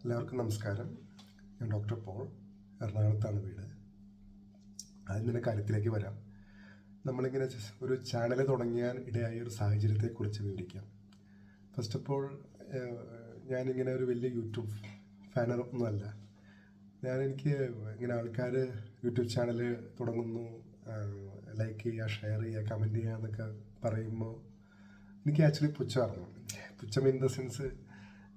എല്ലാവർക്കും നമസ്കാരം. ഞാൻ ഡോക്ടർ പോൾ, എറണാകുളത്താണ് വീട്. ആദ്യം തന്നെ കാര്യത്തിലേക്ക് വരാം. നമ്മളിങ്ങനെ ഒരു ചാനൽ തുടങ്ങിയാൻ ഇടയായ ഒരു സാഹചര്യത്തെക്കുറിച്ച് വിവരിക്കാം. ഫസ്റ്റ് ഓഫ് ഓൾ, ഞാനിങ്ങനെ ഒരു വലിയ യൂട്യൂബ് ഫാനറൊന്നുമല്ല. എനിക്ക് ഇങ്ങനെ ആൾക്കാർ യൂട്യൂബ് ചാനൽ തുടങ്ങുന്നു, ലൈക്ക് ചെയ്യുക, ഷെയർ ചെയ്യുക, കമൻറ്റ് ചെയ്യുക എന്നൊക്കെ പറയുമ്പോൾ എനിക്ക് ആക്ച്വലി പുച്ഛം ഇൻ ദ സെൻസ്,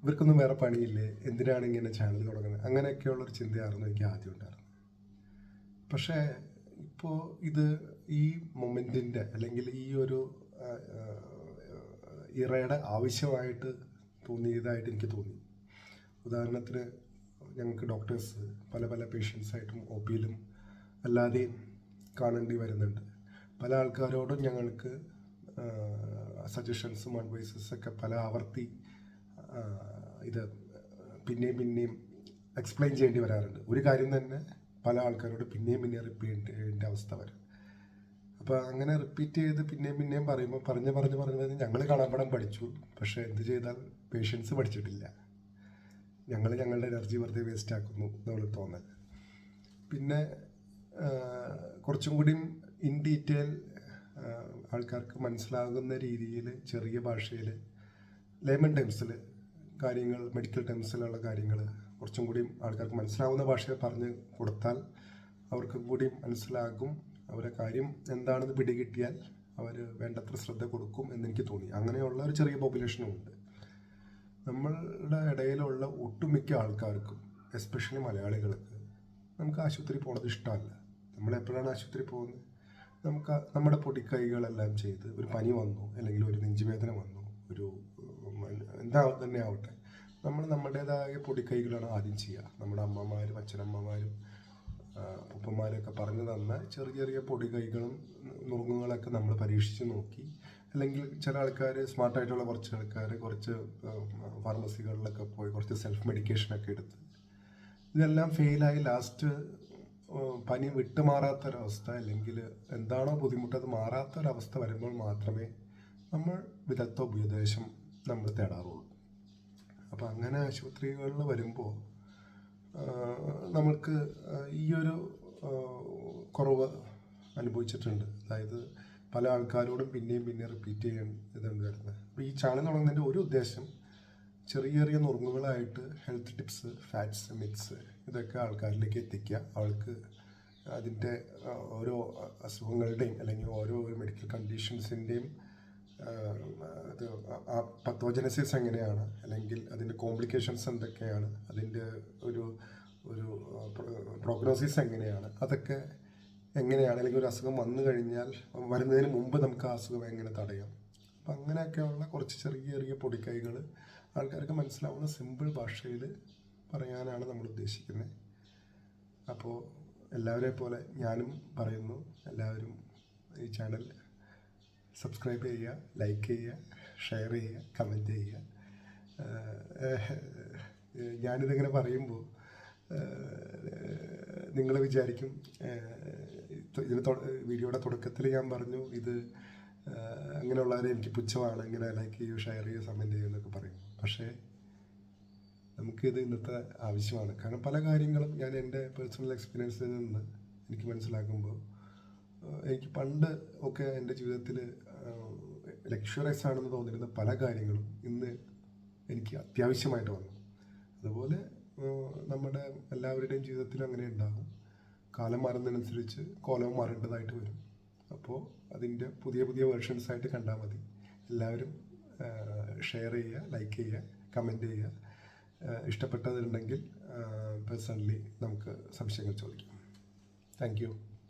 ഇവർക്കൊന്നും വേറെ പണിയില്ലേ, എന്തിനാണ് ഇങ്ങനെ ചാനൽ തുടങ്ങുന്നത്, അങ്ങനെയൊക്കെയുള്ളൊരു ചിന്തയായിരുന്നു എനിക്ക് ആദ്യം ഉണ്ടായിരുന്നത്. പക്ഷേ ഇപ്പോൾ ഇത് ഈ മൊമെൻറ്റിൻ്റെ അല്ലെങ്കിൽ ഈ ഒരു ഇറയുടെ ആവശ്യമായിട്ട് തോന്നിയതായിട്ട് എനിക്ക് തോന്നി. ഉദാഹരണത്തിന്, ഞങ്ങൾക്ക് ഡോക്ടേഴ്സ് പല പേഷ്യൻസായിട്ടും ഒ പിയിലും അല്ലാതെയും കാണേണ്ടി വരുന്നുണ്ട്. പല ആൾക്കാരോടും ഞങ്ങൾക്ക് സജഷൻസും അഡ്വൈസസൊക്കെ പല ആവർത്തി ഇത് പിന്നെയും എക്സ്പ്ലെയിൻ ചെയ്യേണ്ടി വരാറുണ്ട്. ഒരു കാര്യം തന്നെ പല ആൾക്കാരോട് പിന്നെയും റിപ്പീറ്റ് ചെയ്യേണ്ട അവസ്ഥ വരും. അപ്പോൾ അങ്ങനെ റിപ്പീറ്റ് ചെയ്ത് പിന്നെയും പറയുമ്പോൾ പറഞ്ഞ് ഞങ്ങൾ കാണാപ്പടം പഠിച്ചു, പക്ഷേ എന്ത് ചെയ്താൽ പേഷ്യൻസ് പഠിച്ചിട്ടില്ല. ഞങ്ങളുടെ എനർജി വെറുതെ വേസ്റ്റ് ആക്കുന്നു എന്നുള്ള തോന്നൽ. പിന്നെ കുറച്ചും കൂടിയും ഇൻ ഡീറ്റെയിൽ ആൾക്കാർക്ക് മനസ്സിലാകുന്ന രീതിയിൽ ചെറിയ ഭാഷയിൽ ലേമൺ ടേംസിൽ കാര്യങ്ങൾ, മെഡിക്കൽ ടേംസിലുള്ള കാര്യങ്ങൾ കുറച്ചും കൂടിയും ആൾക്കാർക്ക് മനസ്സിലാവുന്ന ഭാഷയിൽ പറഞ്ഞു കൊടുത്താൽ അവർക്കും കൂടിയും മനസ്സിലാകും. അവരെ കാര്യം എന്താണെന്ന് പിടികിട്ടിയാൽ അവർ വേണ്ടത്ര ശ്രദ്ധ കൊടുക്കും എന്നെനിക്ക് തോന്നി. അങ്ങനെയുള്ള ഒരു ചെറിയ പോപ്പുലേഷനും ഉണ്ട്. നമ്മളുടെ ഇടയിലുള്ള ഒട്ടുമിക്ക ആൾക്കാർക്കും, എസ്പെഷ്യലി മലയാളികൾക്ക്, നമുക്ക് ആശുപത്രി പോകുന്നത് ഇഷ്ടമല്ല. നമ്മളെപ്പോഴാണ് ആശുപത്രി പോകുന്നത്? നമ്മുടെ പൊടിക്കൈകളെല്ലാം ചെയ്ത് ഒരു പനി വന്നു, അല്ലെങ്കിൽ ഒരു നെഞ്ചുവേദന വന്നു, ഒരു എന്താ തന്നെ ആവട്ടെ, നമ്മുടേതായ പൊടിക്കൈകളാണ് ആദ്യം ചെയ്യുക. നമ്മുടെ അമ്മമാരും അച്ഛനമ്മമാരും ഉപ്പന്മാരൊക്കെ പറഞ്ഞു തന്ന ചെറിയ പൊടിക്കൈകളും നുറുങ്ങുകളൊക്കെ നമ്മൾ പരീക്ഷിച്ച് നോക്കി. അല്ലെങ്കിൽ ചില ആൾക്കാർ, സ്മാർട്ടായിട്ടുള്ള കുറച്ച് ആൾക്കാർ കുറച്ച് ഫാർമസികളിലൊക്കെ പോയി കുറച്ച് സെൽഫ് മെഡിക്കേഷനൊക്കെ എടുത്ത് ഇതെല്ലാം ഫെയിലായി ലാസ്റ്റ് പനി വിട്ടുമാറാത്തൊരവസ്ഥ, അല്ലെങ്കിൽ എന്താണോ ബുദ്ധിമുട്ട് അത് മാറാത്തൊരവസ്ഥ വരുമ്പോൾ മാത്രമേ നമ്മൾ വിദഗ്ധ ഉപദേശം നമ്മൾ തേടാറുള്ളൂ. അപ്പോൾ അങ്ങനെ ആശുപത്രികളിൽ വരുമ്പോൾ നമ്മൾക്ക് ഈയൊരു കുറവ് അനുഭവിച്ചിട്ടുണ്ട്. അതായത് പല ആൾക്കാരോടും പിന്നെയും റിപ്പീറ്റ് ചെയ്യാൻ ഇതുണ്ട് വരുന്നത്. അപ്പോൾ ഈ ചാനൽ തുടങ്ങുന്നതിൻ്റെ ഒരു ഉദ്ദേശം ചെറിയ നുറുങ്ങുകളായിട്ട് ഹെൽത്ത് ടിപ്സ്, ഫാറ്റ്സ്, മിത്സ് ഇതൊക്കെ ആൾക്കാരിലേക്ക് എത്തിക്കുക. അവൾക്ക് അതിൻ്റെ ഓരോ അസുഖങ്ങളുടെയും അല്ലെങ്കിൽ ഓരോ മെഡിക്കൽ കണ്ടീഷൻസിൻ്റെയും അത് പത്തോജനസിസ് എങ്ങനെയാണ്, അല്ലെങ്കിൽ അതിൻ്റെ കോംപ്ലിക്കേഷൻസ് എന്തൊക്കെയാണ്, അതിൻ്റെ ഒരു പ്രോഗ്നോസിസ് എങ്ങനെയാണ്, അതൊക്കെ എങ്ങനെയാണ്, അല്ലെങ്കിൽ ഒരു അസുഖം വന്നു കഴിഞ്ഞാൽ വരുന്നതിന് മുമ്പ് നമുക്ക് ആ അസുഖം എങ്ങനെ തടയാം. അപ്പം അങ്ങനെയൊക്കെയുള്ള കുറച്ച് ചെറിയ പൊടിക്കൈകൾ ആൾക്കാർക്ക് മനസ്സിലാവുന്ന സിമ്പിൾ ഭാഷയിൽ പറയാനാണ് നമ്മൾ ഉദ്ദേശിക്കുന്നത്. അപ്പോൾ എല്ലാവരെ പോലെ ഞാനും പറയുന്നു, എല്ലാവരും ഈ ചാനൽ സബ്സ്ക്രൈബ് ചെയ്യുക, ലൈക്ക് ചെയ്യുക, ഷെയർ ചെയ്യുക, കമൻറ്റ് ചെയ്യുക. ഞാനിതിങ്ങനെ പറയുമ്പോൾ നിങ്ങൾ വിചാരിക്കും, വീഡിയോയുടെ തുടക്കത്തിൽ ഞാൻ പറഞ്ഞു ഇത് അങ്ങനെയുള്ളവരെ എനിക്ക് പുച്ഛമാണ്, ഇങ്ങനെ ലൈക്ക് ചെയ്യുക, ഷെയർ ചെയ്യുക, കമൻറ്റ് ചെയ്യുക എന്നൊക്കെ പറയും. പക്ഷേ നമുക്കിത് ഇന്നത്തെ ആവശ്യമാണ്. കാരണം പല കാര്യങ്ങളും ഞാൻ എൻ്റെ പേഴ്സണൽ എക്സ്പീരിയൻസിൽ നിന്ന് എനിക്ക് മനസ്സിലാക്കുമ്പോൾ, എനിക്ക് പണ്ട് ഒക്കെ എൻ്റെ ജീവിതത്തിൽ ലക്ഷറീസ് ആണെന്ന് തോന്നിയിരുന്ന പല കാര്യങ്ങളും ഇന്ന് എനിക്ക് അത്യാവശ്യമായിട്ട് വന്നു. അതുപോലെ നമ്മുടെ എല്ലാവരുടെയും ജീവിതത്തിൽ അങ്ങനെ ഉണ്ടാകും. കാലം മാറുന്നതിനനുസരിച്ച് കോലവും മാറേണ്ടതായിട്ട് വരും. അപ്പോൾ അതിൻ്റെ പുതിയ വേർഷൻസായിട്ട് കണ്ടാൽ മതി. എല്ലാവരും ഷെയർ ചെയ്യുക, ലൈക്ക് ചെയ്യുക, കമൻറ്റ് ചെയ്യുക. ഇഷ്ടപ്പെട്ടതുണ്ടെങ്കിൽ പേഴ്സണലി നമുക്ക് സംശയങ്ങൾ ചോദിക്കാം. Thank you.